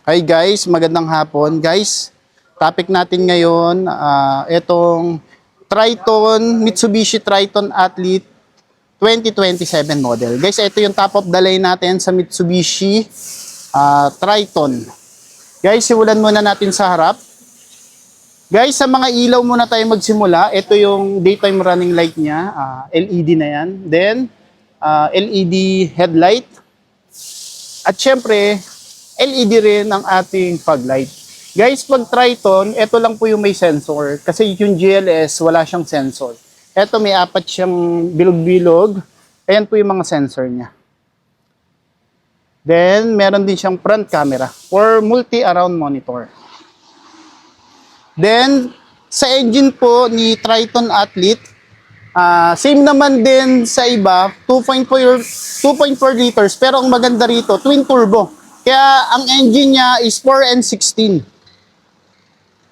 Hi guys, magandang hapon. Guys, topic natin ngayon, itong Mitsubishi Triton Athlete 2027 model. Guys, ito yung top of the line natin sa Mitsubishi Triton. Guys, simulan muna natin sa harap. Guys, sa mga ilaw muna tayo magsimula. Ito yung daytime running light niya, LED na yan. Then, LED headlight. At syempre, LED rin ang ating fog light. Guys, pag Triton, ito lang po yung may sensor. Kasi yung GLS, wala siyang sensor. Ito may apat siyang bilog-bilog. Ayan po yung mga sensor niya. Then, meron din siyang front camera or multi-around monitor. Then, sa engine po ni Triton Athlete, same naman din sa iba, 2.4 liters. Pero ang maganda rito, twin turbo. Kaya ang engine niya is 4 and 16.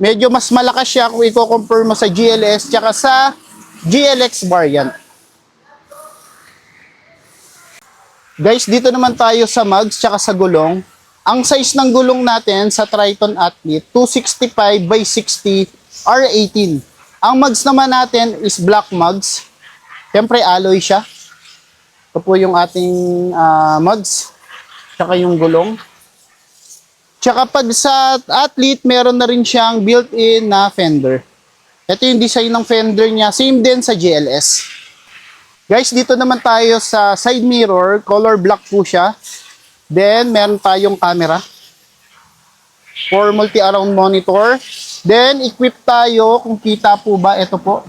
Medyo mas malakas siya kung i-compare mo sa GLS tsaka sa GLX variant. Guys, dito naman tayo sa mags tsaka sa gulong. Ang size ng gulong natin sa Triton Athlete, 265 by 60 R18. Ang mags naman natin is black mags. Siyempre, alloy siya. Ito po yung ating mags. Tsaka yung gulong. Tsaka pag sa Athlete, meron na rin siyang built-in na fender. Ito yung design ng fender niya. Same din sa GLS. Guys, dito naman tayo sa side mirror. Color black po siya. Then, meron tayong camera. For multi-around monitor. Then, equip tayo. Kung kita po ba, ito po.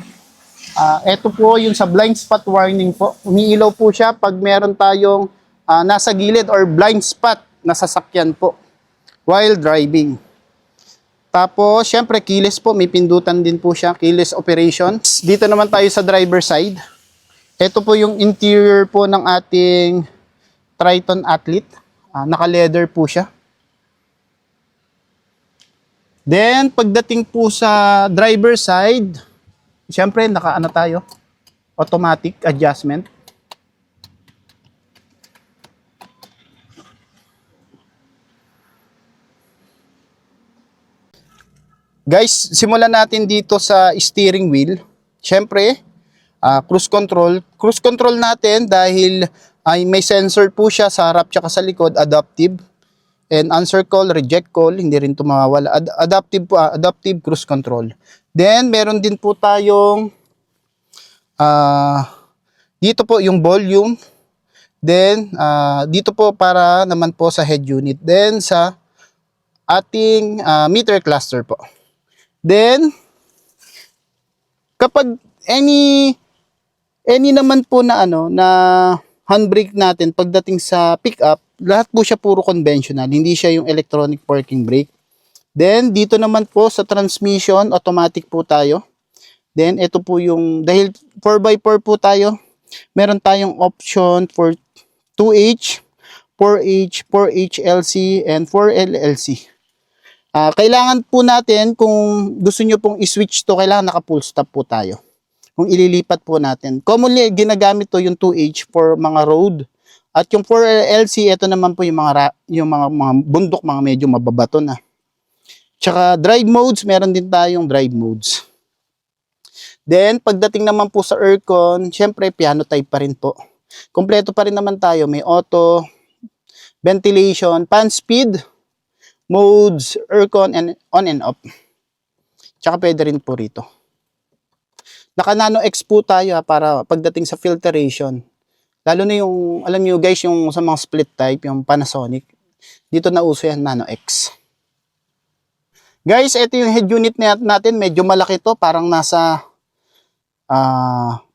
Ito po yung sa blind spot warning po. Umiilaw po siya pag meron tayong nasa gilid or blind spot na sasakyan po while driving. Tapos, syempre, keyless po. May pindutan din po siya. Keyless operations. Dito naman tayo sa driver side. Ito po yung interior po ng ating Triton Athlete. Naka-leather po siya. Then, pagdating po sa driver side, syempre, naka-ano tayo? Automatic adjustment. Guys, simulan natin dito sa steering wheel. Siyempre, cruise control. Cruise control natin dahil ay may sensor po siya sa harap tsaka sa likod, adaptive. And answer call, reject call, hindi rin ito mawawala. Adaptive po, adaptive cruise control. Then, meron din po tayong dito po yung volume. Then, dito po para naman po sa head unit. Then, sa ating meter cluster po. Then, kapag any naman po na na handbrake natin pagdating sa pickup, lahat po siya puro conventional, hindi siya yung electronic parking brake. Then, dito naman po sa transmission, automatic po tayo. Then, ito po yung, dahil 4x4 po tayo, meron tayong option for 2H, 4H, 4HLC, and 4LLC. Kailangan po natin, kung gusto nyo pong i-switch to, kailangan naka-full stop po tayo. Kung ililipat po natin. Commonly, ginagamit to yung 2H for mga road. At yung 4LC, ito naman po yung mga bundok, mga medyo mababato na. Tsaka drive modes, meron din tayong drive modes. Then, pagdating naman po sa aircon, syempre, piano type pa rin po. Kompleto pa rin naman tayo. May auto, ventilation, fan speed, modes, aircon, and on and off. Tsaka pwede rin po rito. Naka-Nano X po tayo para pagdating sa filtration. Lalo na yung, alam nyo guys, yung sa mga split type, yung Panasonic. Dito na uso yan, Nano X. Guys, ito yung head unit natin. Medyo malaki to. Parang nasa 9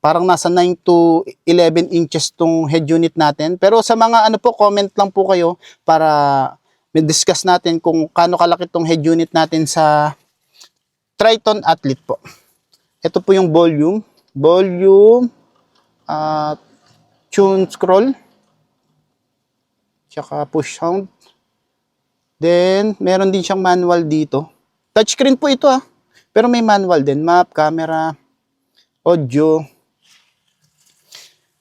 to 11 inches tong head unit natin. Pero sa mga comment lang po kayo para may discuss natin kung kano kalaki tong head unit natin sa Triton Athlete po. Ito po yung volume, tune scroll, tsaka push sound. Then, meron din siyang manual dito. Touchscreen po ito pero may manual din, map, camera, audio.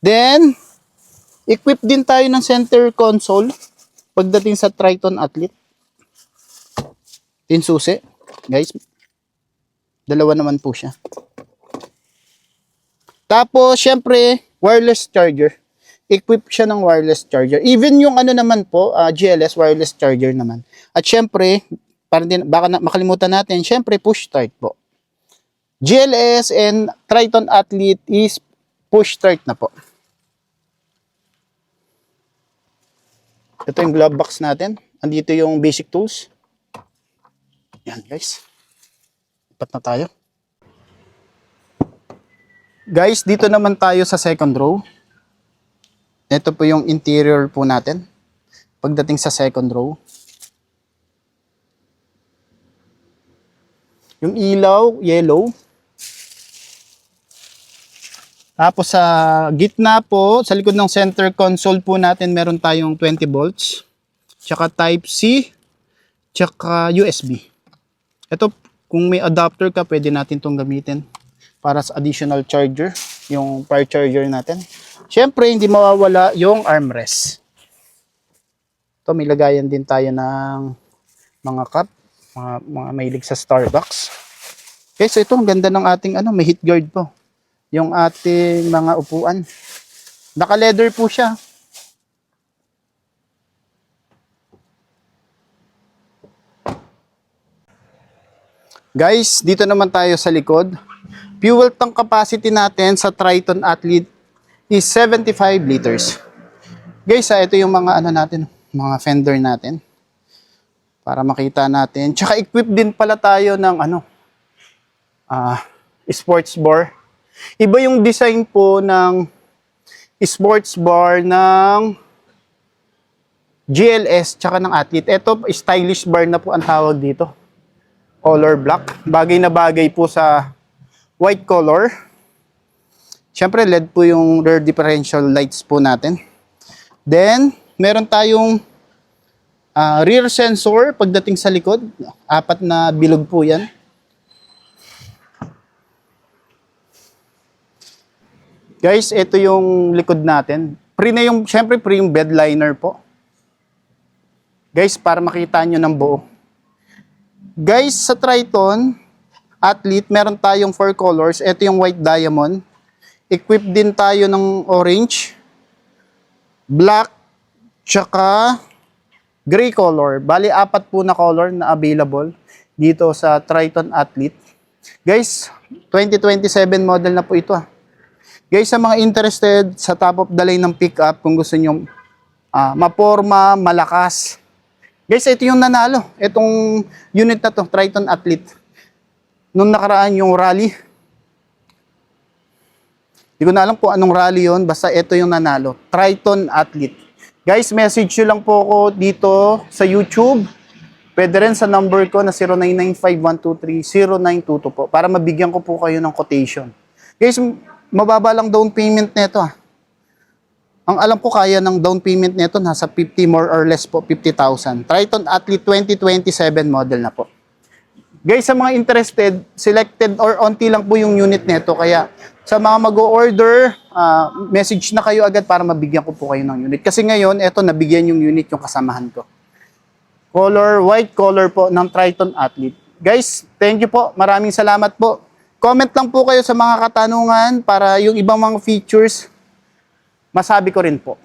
Then, equip din tayo ng center console pagdating sa Triton Athlete. Tin susi. Guys, dalawa naman po siya. Tapos, syempre, wireless charger. Equip siya ng wireless charger. Even yung ano naman po, GLS wireless charger naman. At syempre, para din, baka makalimutan natin, syempre push start po. GLS and Triton Athlete is push start na po. Ito yung glove box natin. Andito yung basic tools. Yan guys. Lipat na tayo. Guys, dito naman tayo sa second row. Ito po yung interior po natin. Pagdating sa second row. Yung ilaw, yellow. Tapos sa gitna po, sa likod ng center console po natin, meron tayong 20 volts. Tsaka type C. Tsaka USB. Ito, kung may adapter ka, pwede natin itong gamitin para sa additional charger, yung power charger natin. Siyempre, hindi mawawala yung armrest. Ito, may lagayan din tayo ng mga cup, mga mahilig sa Starbucks. Okay, so ito, ang ganda ng ating may heat guard po. Yung ating mga upuan. Naka-leather po siya. Guys, dito naman tayo sa likod. Fuel tank capacity natin sa Triton Athlete is 75 liters. Guys, ito yung mga natin, mga fender natin. Para makita natin. Tsaka equip din pala tayo ng sports bar. Iba yung design po ng sports bar ng GLS tsaka ng Athlete. Ito, stylish bar na po ang tawag dito. Color black. Bagay na bagay po sa white color. Siyempre, LED po yung rear differential lights po natin. Then, meron tayong rear sensor pagdating sa likod. 4 na bilog po yan. Guys, ito yung likod natin. Siyempre, pre yung bed liner po. Guys, para makita nyo ng buo. Guys, sa Triton Athlete, meron tayong 4 colors. Ito yung white diamond. Equip din tayo ng orange, black, tsaka gray color. Bali, 4 po na color na available dito sa Triton Athlete. Guys, 2027 model na po ito. Guys, sa mga interested sa top of the line ng pickup, kung gusto nyo maporma, malakas. Guys, ito yung nanalo. Itong unit na to, Triton Athlete. Nung nakaraan yung rally. Hindi ko na alam kung anong rally yon, basta ito yung nanalo. Triton Athlete. Guys, message nyo lang po ako dito sa YouTube. Pwede rin sa number ko na 0995-123-0922 po para mabigyan ko po kayo ng quotation. Guys, mababa lang down payment nito. Ang alam ko kaya ng down payment nito nasa 50 more or less po, 50,000. Triton Athlete 2027 model na po. Guys, sa mga interested, selected or onti lang po yung unit nito. Kaya sa mga mag-o-order, message na kayo agad para mabigyan ko po kayo ng unit. Kasi ngayon, eto nabigyan yung unit yung kasamahan ko. Color, white color po ng Triton Athlete. Guys, thank you po. Maraming salamat po. Comment lang po kayo sa mga katanungan para yung ibang mga features masabi ko rin po.